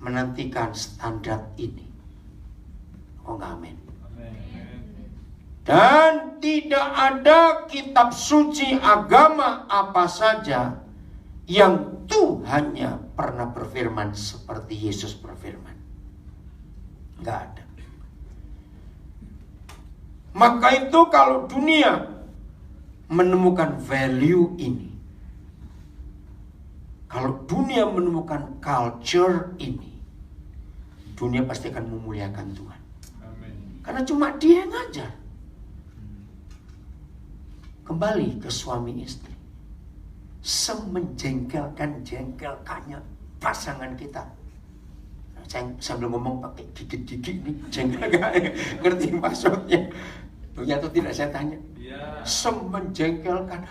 menantikan standar ini. Oh nggak amin? Dan tidak ada kitab suci agama apa saja yang Tuhannya pernah berfirman seperti Yesus berfirman. Nggak ada. Maka itu kalau dunia menemukan value ini, kalau dunia menemukan culture ini, dunia pasti akan memuliakan Tuhan. Amen. Karena cuma Dia yang ngajar. Kembali ke suami istri. Semenjengkelkan-jengkelkannya pasangan kita. Saya belum ngomong pakai gigit-gigit nih, jengkel gak ngerti maksudnya. Ya atau tidak saya tanya. Semenjengkelkan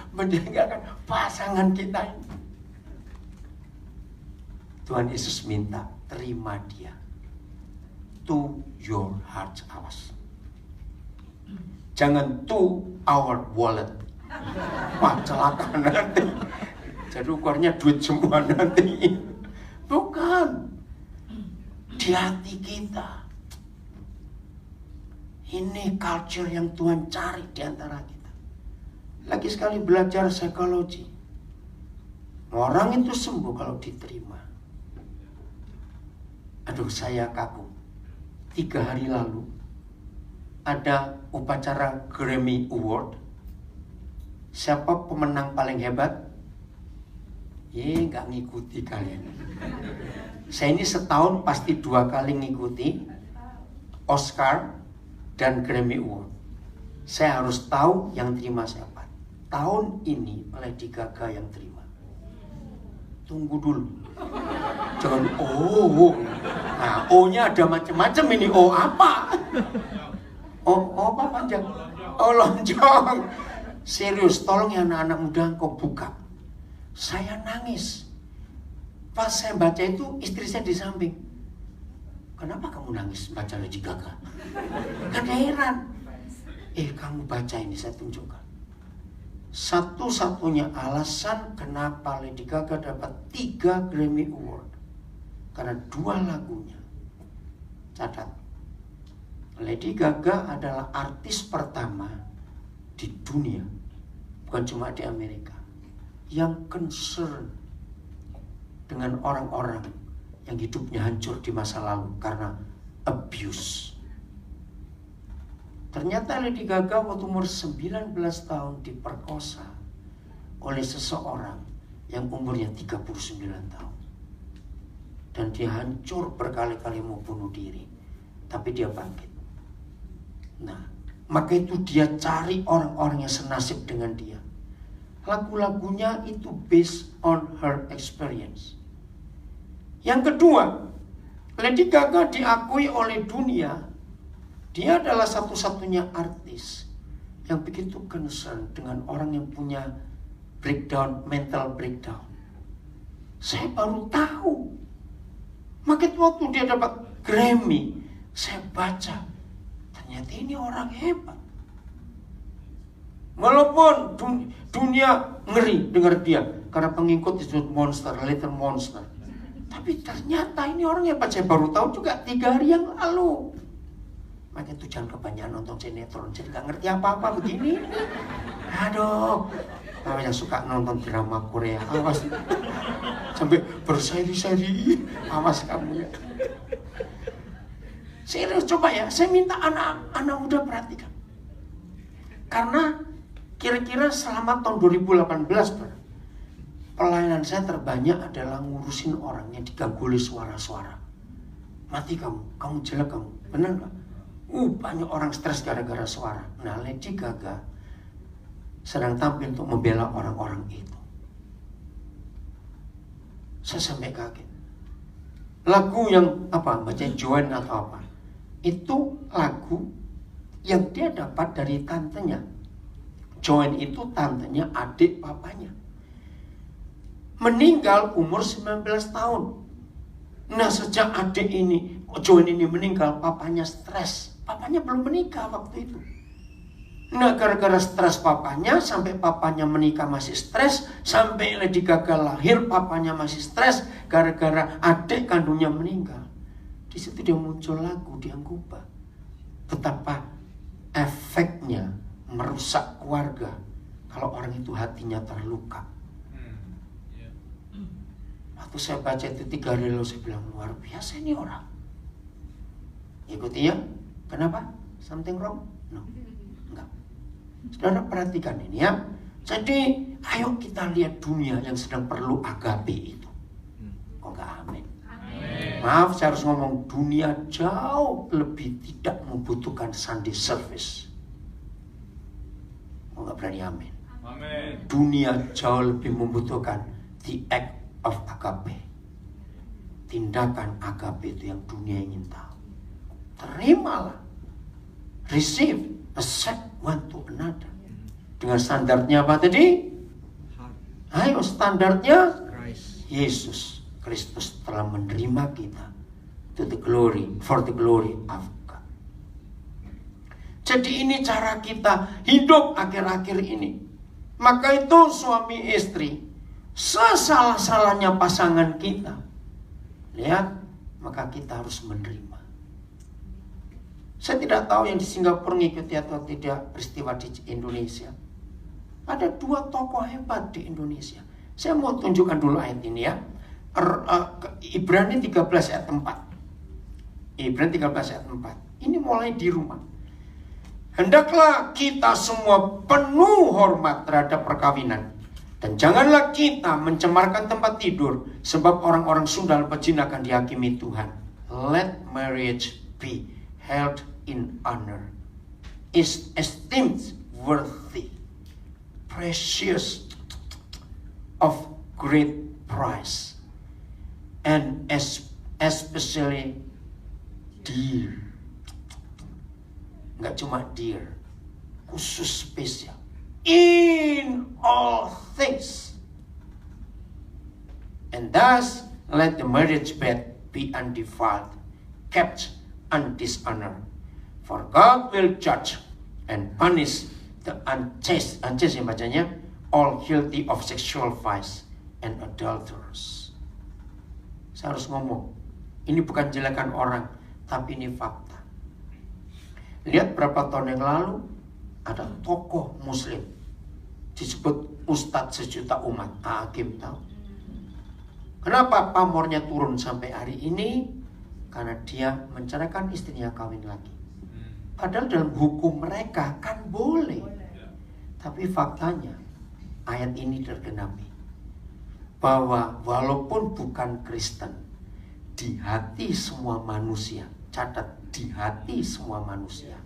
pasangan kita ini. Tuhan Yesus minta terima Dia to your heart. Awas. Jangan to our wallet. Wah celaka nanti. Jadi ukurnya duit semua nanti. Bukan. Di hati kita. Ini culture yang Tuhan cari di antara kita. Lagi sekali belajar psikologi. Orang itu sembuh kalau diterima. Aduh saya kaku. 3 hari lalu ada upacara Grammy Award. Siapa pemenang paling hebat? Nggak ngikuti kalian. Saya ini setahun pasti 2 kali ngikuti Oscar dan Grammy Award. Saya harus tahu yang terima siapa. Tahun ini Lady Gaga yang terima. Tunggu dulu. Jangan Nah O-nya ada macam-macam ini. O apa? O apa panjang? O lonjong. Serius, tolong ya anak-anak muda kau buka. Saya nangis. Pas saya baca itu, istri saya di samping. Kenapa kamu nangis baca Lady Gaga? Kan heran. Kamu baca ini, saya tunjukkan. Satu-satunya alasan kenapa Lady Gaga dapat 3 Grammy Award. Karena 2 lagunya. Catat. Lady Gaga adalah artis pertama di dunia, bukan cuma di Amerika, yang concern dengan orang-orang yang hidupnya hancur di masa lalu karena abuse. Ternyata Lady Gaga waktu umur 19 tahun diperkosa oleh seseorang yang umurnya 39 tahun. Dan dia hancur berkali-kali mau bunuh diri. Tapi dia bangkit. Nah, maka itu dia cari orang-orang yang senasib dengan dia. Lagu-lagunya itu based on her experience. Yang kedua, Lady Gaga diakui oleh dunia. Dia adalah satu-satunya artis yang begitu concern dengan orang yang punya breakdown, mental breakdown. Saya baru tahu. Maka waktu dia dapat Grammy, saya baca, ternyata ini orang hebat. Walaupun dunia ngeri dengar dia, karena pengikut disebut monster, little monster. Tapi ternyata ini orang hebat. Saya baru tahu juga 3 hari yang lalu. Makanya itu jangan kebanyakan nonton sinetron, jadi gak ngerti apa-apa begini. Aduh, kamu yang suka nonton drama Korea, awas. Sampai berseri-seri, awas kamu ya. Serius, coba ya, saya minta anak muda perhatikan. Karena kira-kira selama tahun 2018, pelayanan saya terbanyak adalah ngurusin orang yang diganggu oleh suara-suara. Mati kamu jelek kamu, benar gak? Banyak orang stres gara-gara suara. Nah, Lady Gaga sedang tampil untuk membela orang-orang itu. Saya sampai kaget. Lagu yang baca Joan atau apa, itu lagu yang dia dapat dari tantenya. Joan itu tantenya adik papanya. Meninggal umur 19 tahun. Nah, sejak adik ini, Joan ini meninggal, papanya stres. Papanya belum menikah waktu itu. Nah, gara-gara stres papanya, sampai papanya menikah masih stres, sampai Lady Gaga lahir, papanya masih stres, gara-gara adik kandungnya meninggal. Di situ dia muncul lagu, dia ngubah. Betapa efeknya merusak keluarga kalau orang itu hatinya terluka. Waktu saya baca itu 3 hari lalu, saya bilang luar biasa ini orang. Ikuti ya. Kenapa? Something wrong? No. Enggak. Saudara perhatikan ini ya. Jadi ayo kita lihat dunia yang sedang perlu agape itu. Kok enggak amin? Maaf, saya harus ngomong, dunia jauh lebih tidak membutuhkan Sunday service. Kok enggak berani amin? Amin. Dunia jauh lebih membutuhkan the act of agape. Tindakan agape itu yang dunia ingin tahu. Terimalah, receive, accept one to another. Dengan standarnya apa tadi? Ayo, standarnya Yesus Kristus telah menerima kita to the glory, for the glory of God. Jadi ini cara kita hidup akhir-akhir ini. Maka itu suami istri, sesalah-salahnya pasangan kita, lihat, maka kita harus menerima. Saya tidak tahu yang di Singapura ngikuti atau tidak peristiwa di Indonesia. Ada 2 tokoh hebat di Indonesia. Saya mau tunjukkan dulu ayat ini ya. Ibrani 13 ayat 4. Ibrani 13 ayat 4. Ini mulai di rumah. Hendaklah kita semua penuh hormat terhadap perkawinan. Dan janganlah kita mencemarkan tempat tidur, sebab orang-orang sundal pezina akan dihakimi Tuhan. Let marriage be held in honor, is esteemed worthy, precious, of great price, and especially dear. Enggak cuma dear, khusus spesial, in all things. And thus let the marriage bed be undefiled, kept undishonored. For God will judge and punish the unchaste yang bacanya, all guilty of sexual vice and adulterers. Saya harus ngomong, ini bukan jelekan orang, tapi ini fakta. Lihat berapa tahun yang lalu, ada tokoh muslim, disebut Ustadz sejuta umat, Hakim tahu. Kenapa pamornya turun sampai hari ini? Karena dia menceraikan istrinya kawin lagi. Padahal dalam hukum mereka kan boleh. Tapi faktanya, ayat ini tergenapi. Bahwa walaupun bukan Kristen, di hati semua manusia, catat, di hati semua manusia,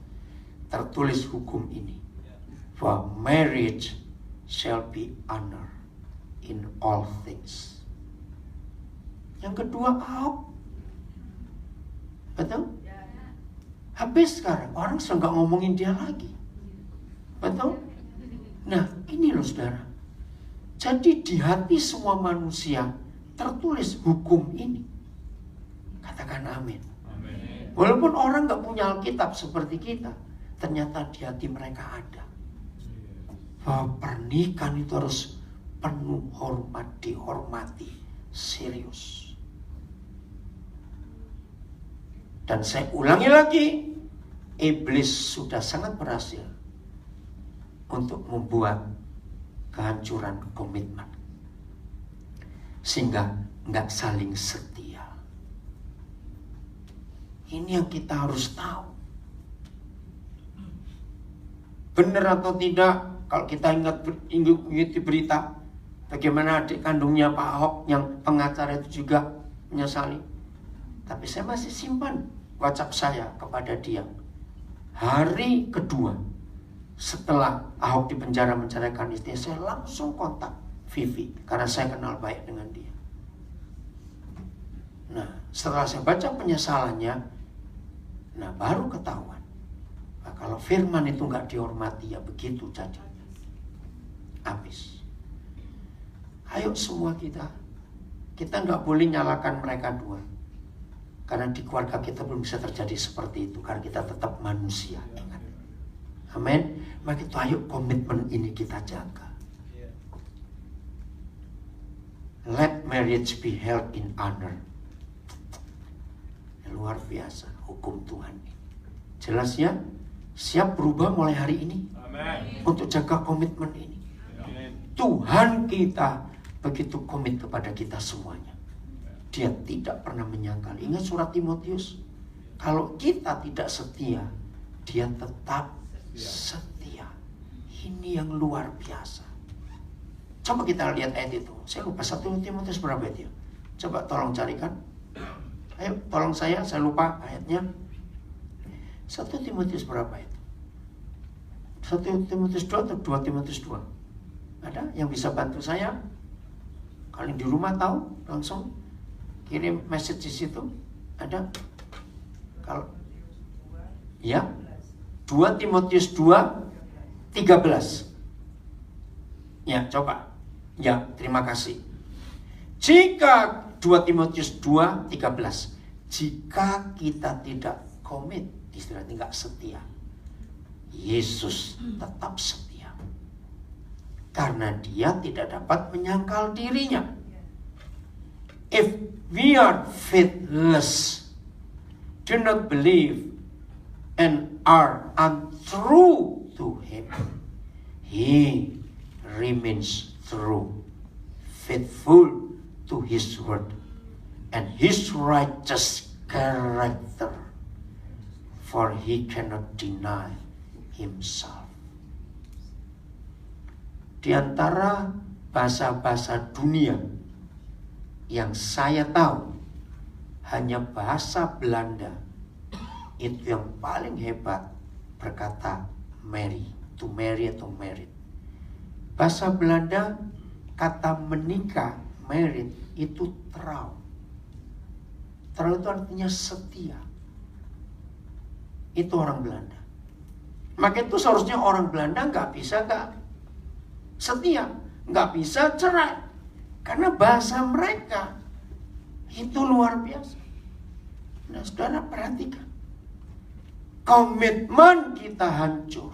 tertulis hukum ini, bahwa marriage shall be honored in all things. Yang kedua, Ahok. Betul? Habis sekarang, orang sudah nggak ngomongin dia lagi. Betul? Nah, ini loh saudara. Jadi di hati semua manusia tertulis hukum ini. Katakan amin. Walaupun orang nggak punya Alkitab seperti kita, ternyata di hati mereka ada. Bahwa pernikahan itu harus penuh hormat, dihormati, serius. Dan saya ulangi lagi, iblis sudah sangat berhasil untuk membuat kehancuran komitmen, sehingga nggak saling setia. Ini yang kita harus tahu. Benar atau tidak, kalau kita ingat berita bagaimana adik kandungnya Pak Ahok yang pengacara itu juga menyesali. Tapi saya masih simpan WhatsApp saya kepada dia. Hari kedua setelah Ahok dipenjara menceraikan istrinya, saya langsung kontak Vivi karena saya kenal baik dengan dia. Nah, setelah saya baca penyesalannya, nah baru ketahuan. Nah, kalau firman itu nggak dihormati, ya begitu jadi. Habis. Ayo semua kita nggak boleh nyalakan mereka dua. Karena di keluarga kita belum bisa terjadi seperti itu, karena kita tetap manusia. Ingat. Amin. Maka itu ayo komitmen ini kita jaga. Let marriage be held in honor. Luar biasa hukum Tuhan ini. Jelas ya? Siap berubah mulai hari ini. Amen. Untuk jaga komitmen ini. Amen. Tuhan kita begitu komit kepada kita semuanya. Dia tidak pernah menyangkal. Ingat surat Timotius, kalau kita tidak setia, dia tetap setia. Ini yang luar biasa. Coba kita lihat ayat itu. Saya lupa 1 Timotius berapa itu? Coba tolong carikan. Ayo tolong saya lupa ayatnya. 1 Timotius berapa itu? 1 Timotius 2 atau 2 Timotius 2? Ada yang bisa bantu saya? Kalau di rumah tahu, langsung kirim message di situ. Ada? Kalau ya, 2 Timotius 2 13. Ya, coba. Ya, terima kasih. Jika 2 Timotius 2 13, jika kita tidak komit, istilahnya tidak setia, Yesus tetap setia. Karena dia tidak dapat menyangkal dirinya. If we are faithless, do not believe, and are untrue to him, he remains true, faithful to his word, and his righteous character, for he cannot deny himself. Di antara bahasa-bahasa dunia yang saya tahu, hanya bahasa Belanda itu yang paling hebat berkata marry, to marry atau married. Bahasa Belanda kata menikah, married, itu trouw. Trouw itu artinya setia. Itu orang Belanda. Maka itu seharusnya orang Belanda nggak bisa setia. Nggak bisa cerai. Karena bahasa mereka itu luar biasa. Nah, saudara perhatikan. Komitmen kita hancur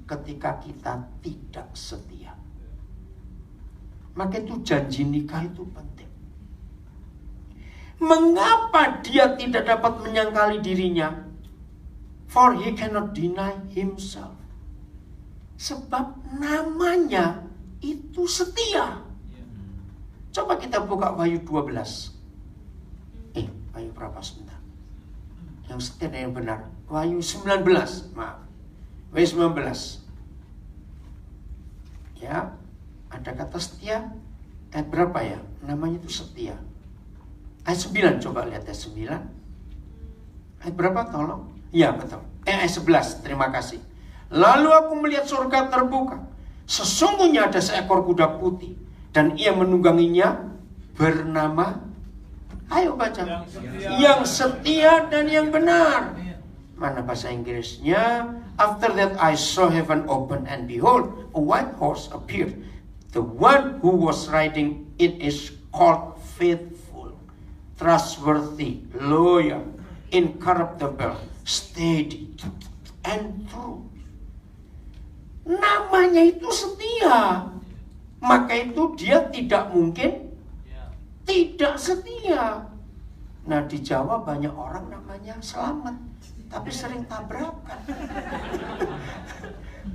ketika kita tidak setia. Maka itu janji nikah itu penting. Mengapa dia tidak dapat menyangkali dirinya? For he cannot deny himself. Sebab namanya itu setia. Coba kita buka Wahyu 12. Wahyu berapa sebentar? Yang setia dan yang benar. Wahyu 19, maaf. Wahyu 19. Ya, ada kata setia. Ayat berapa ya? Namanya itu setia. Ayat 9, coba lihat ayat 9. Ayat berapa tolong? Ya betul. Ayat 11, terima kasih. Lalu aku melihat surga terbuka. Sesungguhnya ada seekor kuda putih. Dan ia menungganginya bernama, ayo baca, yang setia dan yang benar. Mana bahasa Inggrisnya? After that I saw heaven open, and behold, a white horse appeared. The one who was riding it is called Faithful, trustworthy, loyal, incorruptible, steady, and true. Namanya itu setia. Maka itu dia tidak mungkin tidak setia. Nah, di Jawa banyak orang namanya Selamat, tapi sering tabrakan.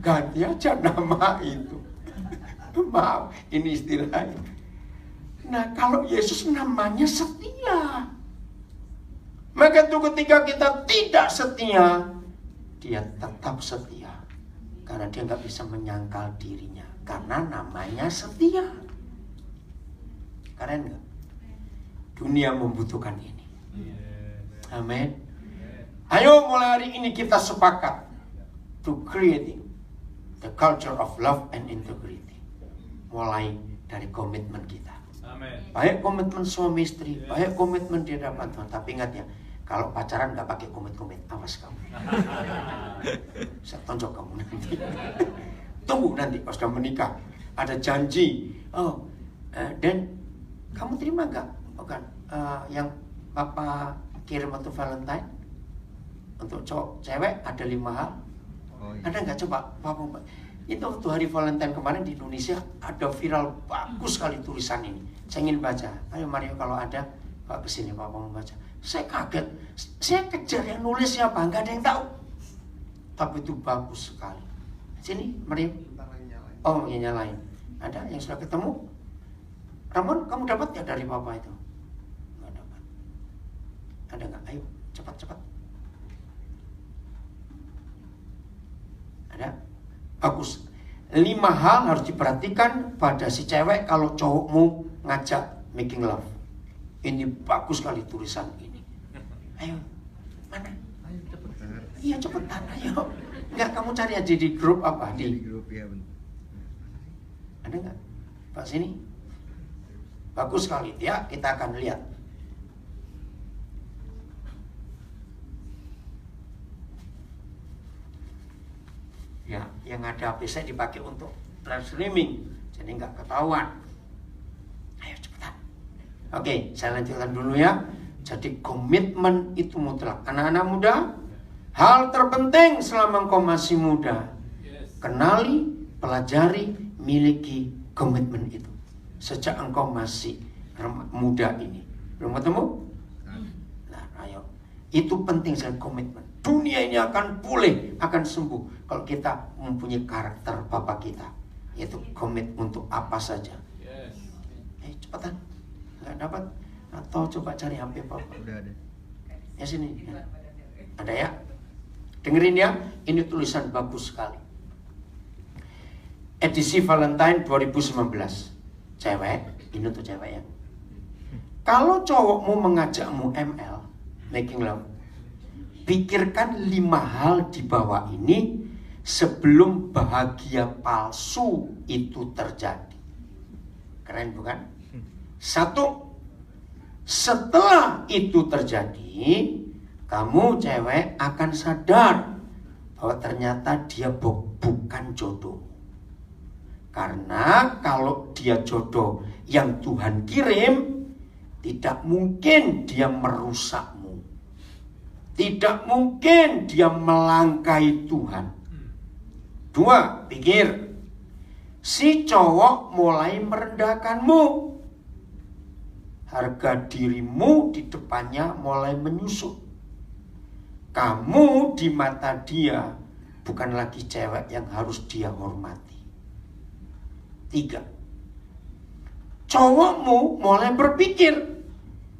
Ganti aja nama itu. Maaf, ini istilahnya. Nah, kalau Yesus namanya setia. Maka itu ketika kita tidak setia, dia tetap setia. Karena dia nggak bisa menyangkal dirinya. Karena namanya setia. Keren nggak? Dunia membutuhkan ini. Amin. Ayo mulai hari ini kita sepakat to creating the culture of love and integrity. Mulai dari komitmen kita. Baik komitmen suami istri, baik komitmen di hadapan Tuhan. Tapi ingat ya, kalau pacaran nggak pakai komit-komit, awas kamu. Saya tonjok kamu nanti. Tunggu nanti pas sudah menikah, ada janji. Dan kamu terima nggak? Bukan yang Papa kirim waktu Valentine untuk cowok cewek ada 5 hal. Ada nggak coba Papa? Itu waktu hari Valentine kemarin di Indonesia ada viral bagus sekali tulisan ini. Saya ingin baca. Ayo Mario kalau ada Pak kesini Papa mau baca. Saya kaget. Saya kejar yang nulis siapa, nggak ada yang tahu. Tapi itu bagus sekali. Sini Mario. Oh yang nyalain. Ada yang sudah ketemu? Ramon, kamu dapat ya dari Papa itu? Nggak dapat. Ada nggak? Ayo cepat-cepat. Ada? Bagus. 5 hal harus diperhatikan pada si cewek kalau cowokmu ngajak making love. Ini bagus sekali tulisan ini. Ayo, mana? Ayo cepetan. Iya cepetan, ayo. Enggak, kamu cari aja di grup apa? Di grup ya. Ada nggak? Pak sini. Bagus sekali ya, kita akan lihat. Ya, yang ada HP saya dipakai untuk live streaming, jadi nggak ketahuan. Ayo cepetan. Oke, saya lanjutkan dulu ya. Jadi komitmen itu mutlak. Anak-anak muda, hal terpenting selama engkau masih muda, kenali, pelajari, miliki komitmen itu. Sejak engkau masih muda ini. Belum ketemu? Nah, ayo. Itu penting sekali komitmen. Dunia ini akan pulih, akan sembuh kalau kita mempunyai karakter Bapa kita, yaitu komit untuk apa saja. Cepetan, nggak dapat? Atau coba cari HP Papa. Udah ada. Ya sini. Ada ya? Dengerin ya, ini tulisan bagus sekali. Edisi Valentine 2019. Cewek, ini untuk cewek ya. Kalau cowokmu mengajakmu ML, making love, pikirkan 5 hal di bawah ini sebelum bahagia palsu itu terjadi. Keren bukan? 1, setelah itu terjadi, kamu cewek akan sadar bahwa ternyata dia bukan jodoh. Karena kalau dia jodoh yang Tuhan kirim, tidak mungkin dia merusakmu. Tidak mungkin dia melangkahi Tuhan. 2, pikir. Si cowok mulai merendahkanmu. Harga dirimu di depannya mulai menyusut. Kamu di mata dia bukan lagi cewek yang harus dia hormati. 3. Cowokmu mulai berpikir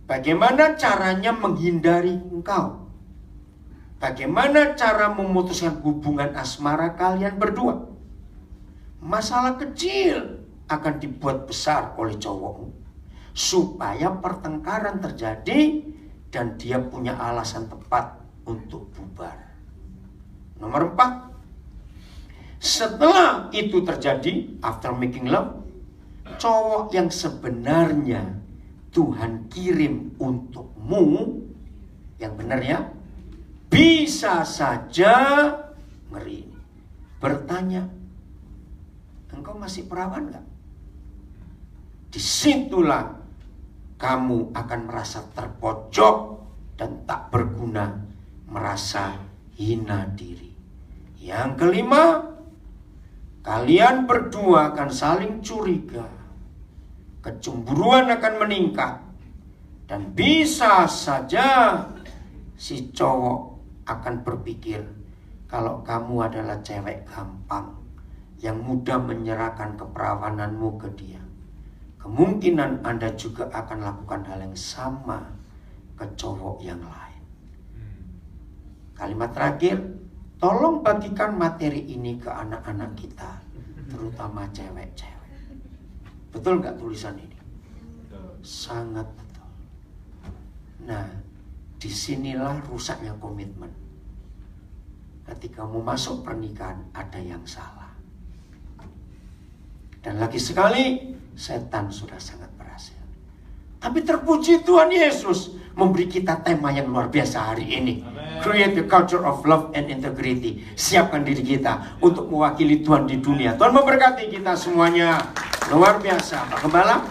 bagaimana caranya menghindari engkau. Bagaimana cara memutuskan hubungan asmara kalian berdua. Masalah kecil akan dibuat besar oleh cowokmu supaya pertengkaran terjadi dan dia punya alasan tepat untuk bubar. Nomor 4. Setelah itu terjadi, after making love, cowok yang sebenarnya Tuhan kirim untukmu, yang benar ya, bisa saja ngeri ini, bertanya, engkau masih perawan gak? Disitulah kamu akan merasa terpojok dan tak berguna, merasa hina diri. Yang kelima, kalian berdua akan saling curiga. Kecemburuan akan meningkat. Dan bisa saja si cowok akan berpikir kalau kamu adalah cewek gampang yang mudah menyerahkan keperawananmu ke dia. Kemungkinan Anda juga akan lakukan hal yang sama ke cowok yang lain. Kalimat terakhir, tolong bagikan materi ini ke anak-anak kita, terutama cewek-cewek. Betul nggak tulisan ini? Sangat betul. Nah, disinilah rusaknya komitmen. Ketika kamu masuk pernikahan, ada yang salah. Dan lagi sekali, setan sudah sangat berhasil. Tapi terpuji Tuhan Yesus memberi kita tema yang luar biasa hari ini. Amen. Create the culture of love and integrity. Siapkan diri kita untuk mewakili Tuhan di dunia. Tuhan memberkati kita semuanya. Luar biasa. Pak Gembala.